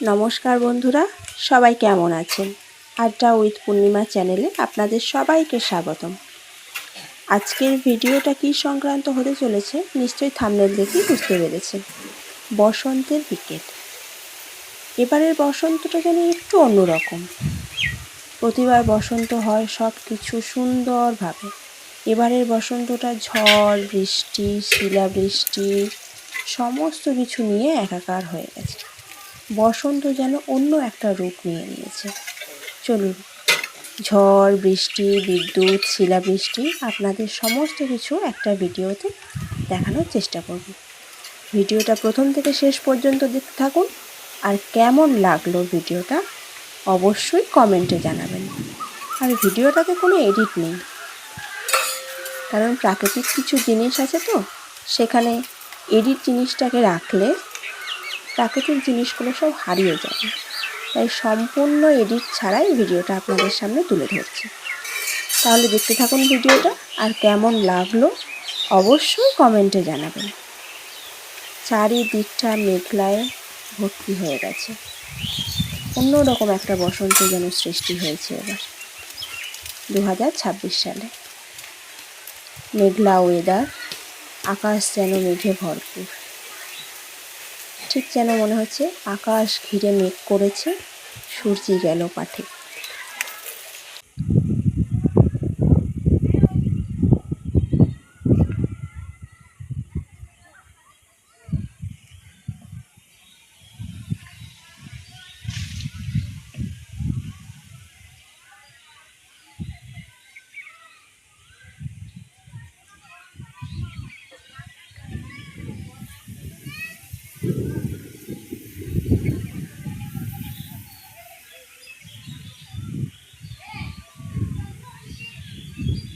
নমস্কার বন্ধুরা, সবাই কেমন আছেন? আড্ডা উইথ পূর্ণিমা চ্যানেলে আপনাদের সবাইকে স্বাগতম। আজকের ভিডিওটা কী সংক্রান্ত হতে চলেছে নিশ্চয়ই থাম্বনেল দেখেই বুঝতে পেরেছেন। বসন্তের বিকেল। এবারের বসন্তটা যেন একটু অন্যরকম। প্রতিবার বসন্ত হয় সব কিছু সুন্দরভাবে। এবারের বসন্তটা ঝড়, বৃষ্টি, শিলাবৃষ্টি সমস্ত কিছু নিয়ে একাকার হয়ে গেছে। বসন্ত যেন অন্য একটা রূপ নিয়ে নিয়েছে। চলুন, ঝড়, বৃষ্টি, বিদ্যুৎ, শিলাবৃষ্টি আপনাদের সমস্ত কিছু একটা ভিডিওতে দেখানোর চেষ্টা করব। ভিডিওটা প্রথম থেকে শেষ পর্যন্ত দেখতে থাকুন। আর কেমন লাগলো ভিডিওটা অবশ্যই কমেন্টে জানাবেন। আর ভিডিওটাতে কোনো এডিট নেই, কারণ প্রাকৃতিক কিছু জিনিস আছে তো, সেখানে এডিট জিনিসটাকে রাখলে প্রাকৃতিক জিনিসগুলো সব হারিয়ে যাবে। তাই সম্পূর্ণ এডিট ছাড়াই ভিডিওটা আপনাদের সামনে তুলে ধরছি। তাহলে দেখতে থাকুন ভিডিওটা, আর কেমন লাগলো অবশ্যই কমেন্টে জানাবেন। চারিদিকটা মেঘলায় ভর্তি হয়ে গেছে। অন্যরকম একটা বসন্ত যেন সৃষ্টি হয়েছে এবার 2026 সালে। মেঘলা ওয়েদার, আকাশ যেন মেঘে ভরপুর। ঠিক যেন মনে হচ্ছে আকাশ ঘিরে মেঘ করেছে, সূর্যি গেল পাঠে।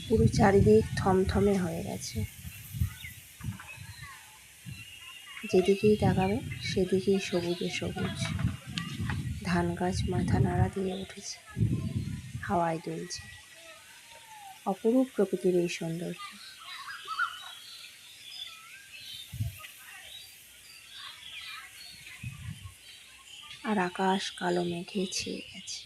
পুরো চারিদিক থমথমে হয়ে গেছে। যেদিকেই তাকাবে সেদিকেই সবুজে সবুজ। ধান গাছ মাথা নাড়া দিয়ে উঠেছে, হাওয়ায় দুলছে। অপরূপ প্রকৃতির এই সৌন্দর্য। আর আকাশ কালো মেঘে ছেয়ে গেছে।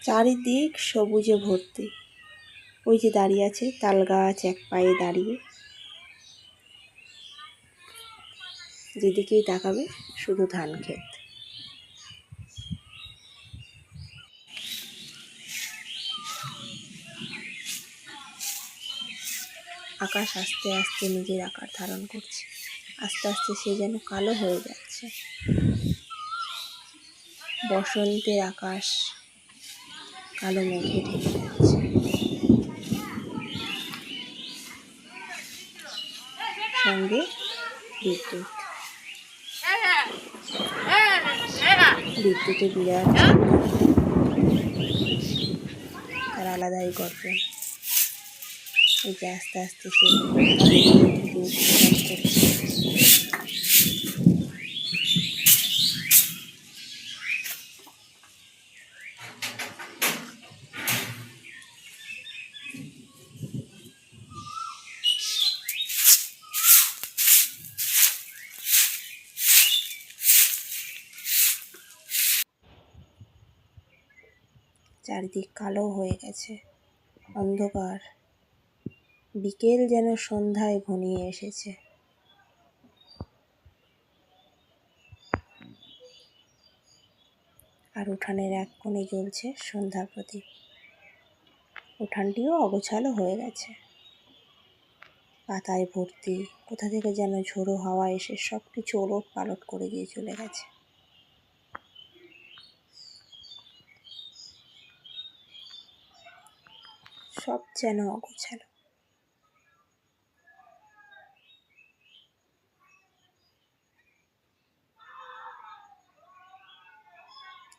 চারিদিক সবুজে ভর্তি। ওই যে দাঁড়িয়ে আছে তাল গাছ এক পায়ে দাঁড়িয়ে। যেদিকেই তাকাবে শুধু ধান ক্ষেত। আকাশ আস্তে আস্তে নিজের আকার ধারণ করছে। আস্তে আস্তে সে যেন কালো হয়ে যাচ্ছে। বসন্তের আকাশ কালো মেঘে ঢেকে যাচ্ছে। সঙ্গে বিদ্যুৎ। বিদ্যুতের বিরাট তার আলাদাই গর্জন। এই যে আস্তে আস্তে সে রূপ প্রকাশ করছে। চারিদিক কালো হয়ে গেছে, অন্ধকার। বিকেল যেন সন্ধ্যায় ঘনিয়ে এসেছে। আর উঠানের এক কোণে জ্বলছে সন্ধ্যা প্রদীপ। উঠানটিও অগোছালো হয়ে গেছে, পাতায় ভর্তি। কোথা থেকে যেন ঝোড়ো হাওয়া এসে সব কিছু ওলট পালট করে দিয়ে চলে গেছে। সব যেন অগোছালো।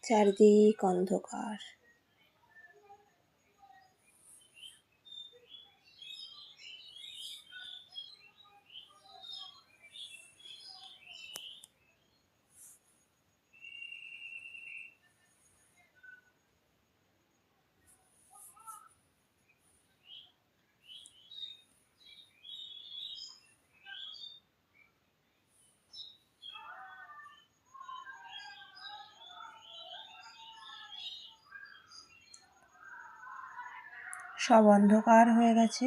চারদিক অন্ধকার। সব অন্ধকার হয়ে গেছে,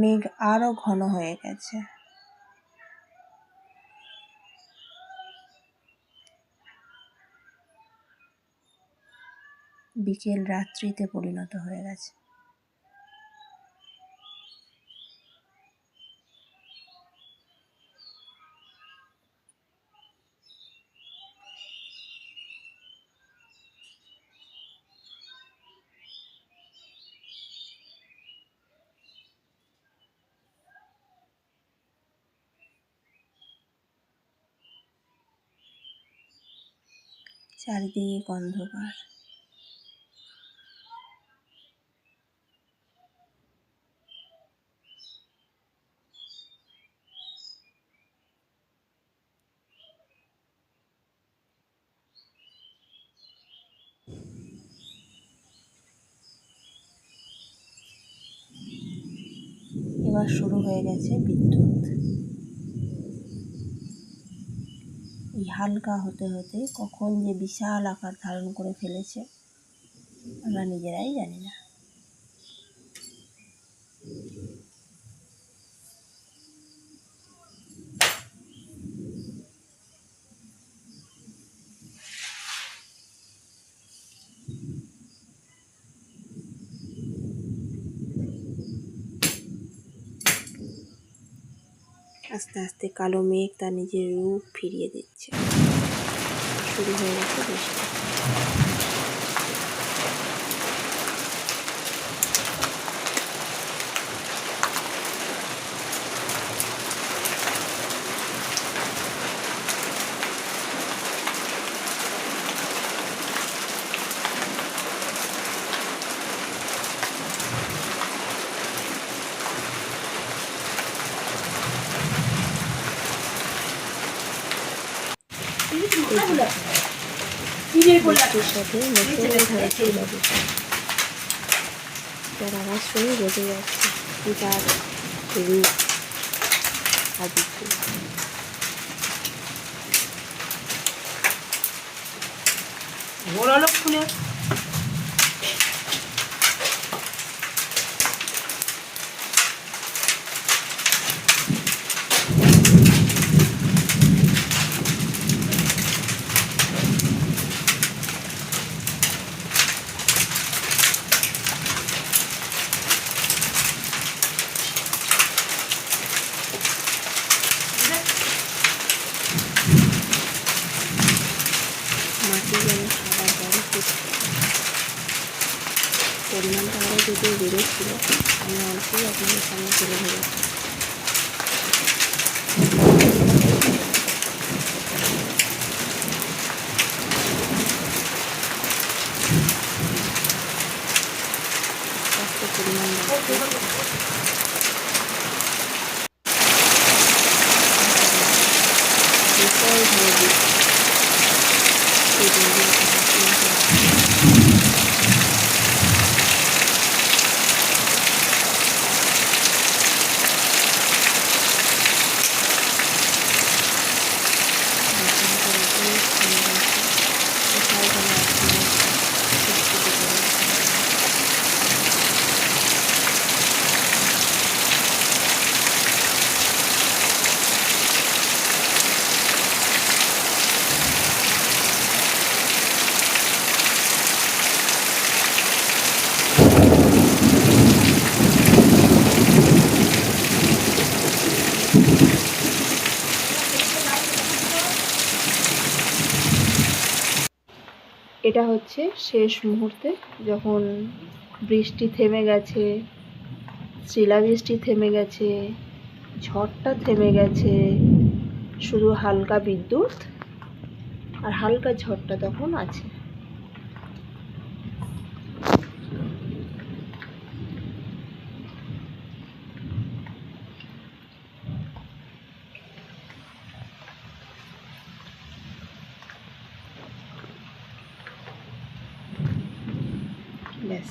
মেঘ আরো ঘন হয়ে গেছে। বিকেল রাত্রিতে পরিণত হয়ে গেছে। চারিদিক অন্ধকার। এবার শুরু হয়ে গেছে বিদ্যুৎ। এই হালকা হতে হতে কখন যে বিশাল আকার ধারণ করে ফেলেছে আমরা নিজেরাই জানি না। আস্তে আস্তে কালো মেঘ তার নিজের রূপ ফিরিয়ে দিচ্ছে। শুরু হয়ে গেছে বৃষ্টি। বৃষ্টির সাথে মুষলধারে ছিল বৃষ্টি। তার আওয়াজ শুনে বোঝা যাচ্ছে কি তার রূপ আদিত্য। ঘোরালো খুলে মাটি যেন সাদা জলে ফুটছে। পরিমাণটা আরও যদিও বেড়েছিল, আমি অল্পই আপনাদের সামনে তুলে ধরেছি। পরিমাণ এটা হচ্ছে শেষ মুহূর্তে, যখন বৃষ্টি থেমে গেছে, শিলাবৃষ্টি থেমে গেছে, ঝড়টা থেমে গেছে, শুধু হালকা বিদ্যুৎ আর হালকা ঝড়টা তখন আছে। ব্যাস।